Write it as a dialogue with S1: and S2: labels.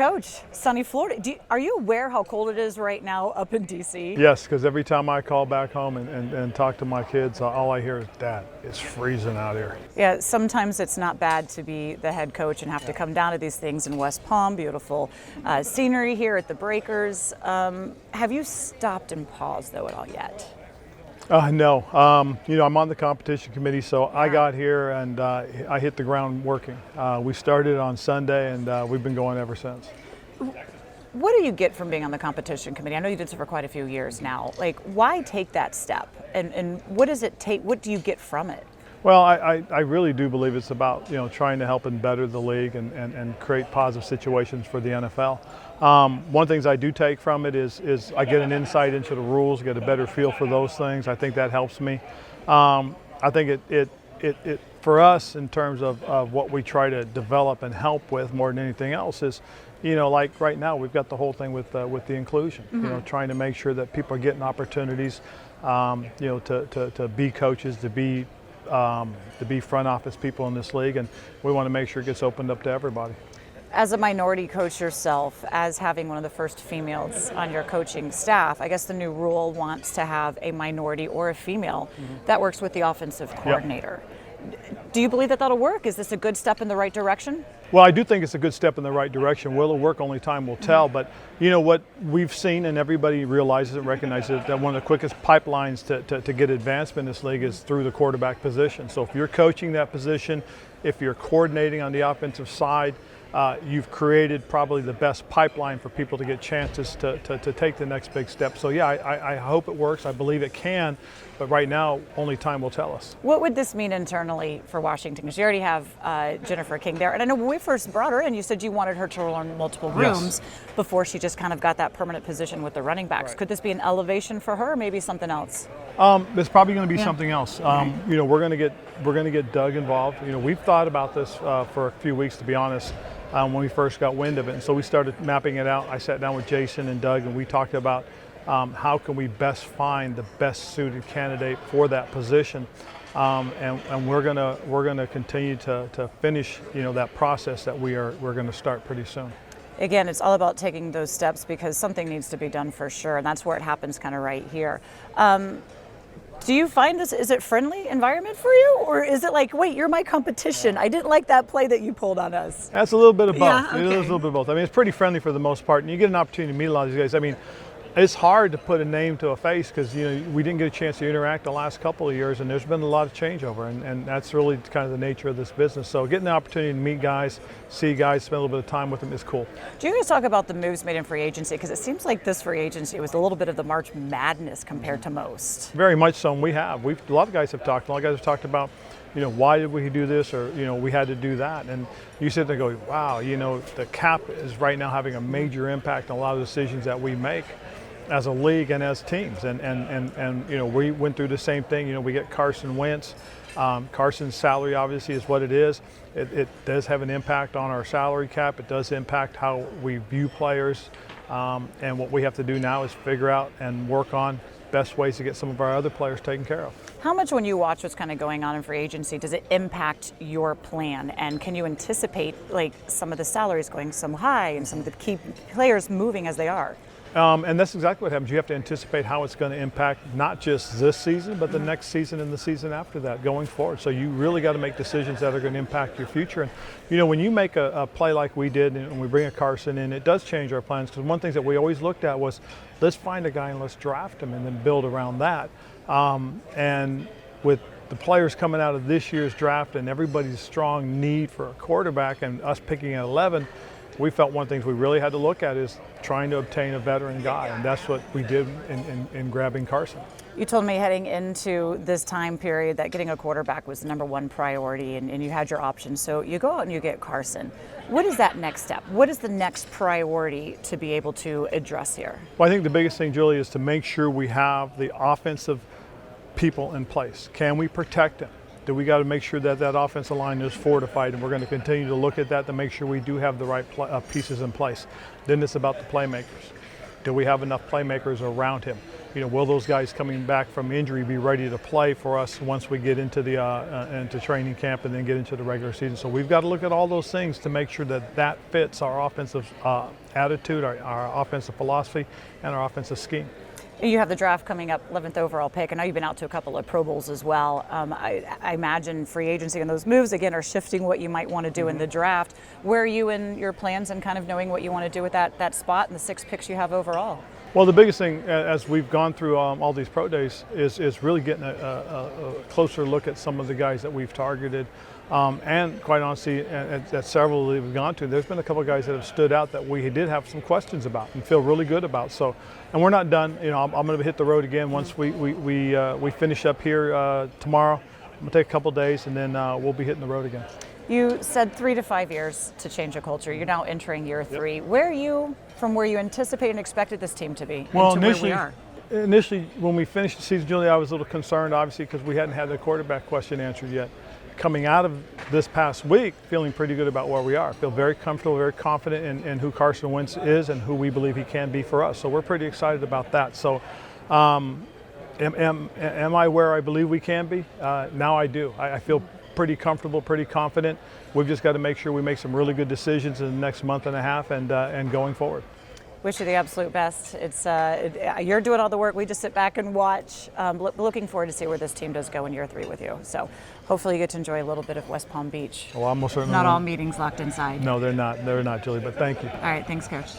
S1: coach, sunny Florida. Are you aware how cold it is right now up in D.C.?
S2: Yes, because every time I call back home and talk to my kids, all I hear is, Dad, it's freezing out here.
S1: Yeah, sometimes it's not bad to be the head coach and have to come down to these things in West Palm. Beautiful scenery here at the Breakers. Have you stopped and paused, though, at all yet?
S2: No. I'm on the competition committee, so I got here and I hit the ground working. We started on Sunday, and we've been going ever since.
S1: What do you get from being on the competition committee? I know you did so for quite a few years now. Like, why take that step? And what does it take? What do you get from it?
S2: Well, I really do believe it's about trying to help and better the league and create positive situations for the NFL. One of the things I do take from it is I get an insight into the rules, get a better feel for those things. I think that helps me. I think it for us in terms of what we try to develop and help with more than anything else is, like right now we've got the whole thing with the inclusion.
S1: Mm-hmm.
S2: Trying to make sure that people are getting opportunities, to be coaches, to be front office people in this league, and we want to make sure it gets opened up to everybody.
S1: As a minority coach yourself, as having one of the first females on your coaching staff, I guess the new rule wants to have a minority or a female that works with the offensive coordinator. Yep. Do you believe that that'll work? Is this a good step in the right direction?
S2: Well, I do think it's a good step in the right direction. Will it work? Only time will tell. But what we've seen, and everybody realizes and recognizes it, that one of the quickest pipelines to get advancement in this league is through the quarterback position. So if you're coaching that position, if you're coordinating on the offensive side, you've created probably the best pipeline for people to get chances to take the next big step. So yeah, I hope it works. I believe it can, but right now only time will tell us.
S1: What would this mean internally for Washington? Because you already have Jennifer King there, and I know when we first brought her in, you said you wanted her to learn multiple rooms before she just kind of got that permanent position with the running backs. Right. Could this be an elevation for her, or maybe something else?
S2: It's probably going to be something else. We're going to get Doug involved. We've thought about this for a few weeks, to be honest. When we first got wind of it. And so we started mapping it out. I sat down with Jason and Doug, and we talked about how can we best find the best suited candidate for that position. And we're gonna continue to finish that process that we're going to start pretty soon.
S1: Again, it's all about taking those steps because something needs to be done for sure, and that's where it happens kind of right here. Do you find this, is it friendly environment for you? Or is it like, wait, you're my competition. I didn't like that play that you pulled on us.
S2: That's a little bit of both.
S1: Yeah, okay.
S2: It is a little bit of both. I mean, it's pretty friendly for the most part. And you get an opportunity to meet a lot of these guys. I mean, it's hard to put a name to a face because, we didn't get a chance to interact the last couple of years, and there's been a lot of changeover, and that's really kind of the nature of this business. So getting the opportunity to meet guys, see guys, spend a little bit of time with them is cool.
S1: Do you guys talk about the moves made in free agency? Because it seems like this free agency was a little bit of the March Madness compared to most.
S2: Very much so, and we have. A lot of guys have talked. A lot of guys have talked about, why did we do this, or, we had to do that. And you sit there and go, wow, the cap is right now having a major impact on a lot of decisions that we make as a league and as teams, and we went through the same thing. We get Carson Wentz. Carson's salary obviously is what it is. It does have an impact on our salary cap. It does impact how we view players, and what we have to do now is figure out and work on best ways to get some of our other players taken care of.
S1: How much, when you watch what's kind of going on in free agency, does it impact your plan? And can you anticipate like some of the salaries going so high and some of the key players moving as they are?
S2: And that's exactly what happens. You have to anticipate how it's going to impact not just this season, but the next season and the season after that going forward. So you really got to make decisions that are going to impact your future. And, when you make a play like we did and we bring a Carson in, it does change our plans. Because one thing that we always looked at was, let's find a guy and let's draft him and then build around that. And with the players coming out of this year's draft and everybody's strong need for a quarterback and us picking at 11, we felt one of the things we really had to look at is trying to obtain a veteran guy, and that's what we did in grabbing Carson.
S1: You told me heading into this time period that getting a quarterback was the number one priority, and you had your options. So you go out and you get Carson. What is that next step? What is the next priority to be able to address here?
S2: Well, I think the biggest thing, Julie, is to make sure we have the offensive people in place. Can we protect them? Do we got to make sure that offensive line is fortified, and we're going to continue to look at that to make sure we do have the right pieces in place. Then it's about the playmakers. Do we have enough playmakers around him? will those guys coming back from injury be ready to play for us once we get into the into training camp and then get into the regular season? So we've got to look at all those things to make sure that fits our offensive attitude, our offensive philosophy, and our offensive scheme.
S1: You have the draft coming up, 11th overall pick. I know you've been out to a couple of Pro Bowls as well. I imagine free agency and those moves, again, are shifting what you might want to do in the draft. Where are you in your plans and kind of knowing what you want to do with that spot and the 6 picks you have overall?
S2: Well, the biggest thing as we've gone through all these pro days is really getting a closer look at some of the guys that we've targeted. And quite honestly, at several that we've gone to, there's been a couple of guys that have stood out that we did have some questions about and feel really good about. So, and we're not done. I'm going to hit the road again once we finish up here tomorrow. I'm going to take a couple of days and then we'll be hitting the road again.
S1: You said 3 to 5 years to change a culture. You're now entering year 3. Yep. Where are you from where you anticipated and expected this team to be?
S2: Well,
S1: and to where we are?
S2: Initially, when we finished the season, Julie, I was a little concerned, obviously, because we hadn't had the quarterback question answered yet. Coming out of this past week, feeling pretty good about where we are. I feel very comfortable, very confident in who Carson Wentz is and who we believe he can be for us. So we're pretty excited about that. So am I where I believe we can be? Now I do. I feel pretty comfortable, pretty confident. We've just got to make sure we make some really good decisions in the next month and a half and going forward.
S1: Wish you the absolute best. You're doing all the work. We just sit back and watch. Looking forward to see where this team does go in year 3 with you. So hopefully you get to enjoy a little bit of West Palm Beach.
S2: Well, I'm most certainly
S1: not all meetings locked inside.
S2: No, they're not. They're not, Julie, but thank you.
S1: All right. Thanks, Coach.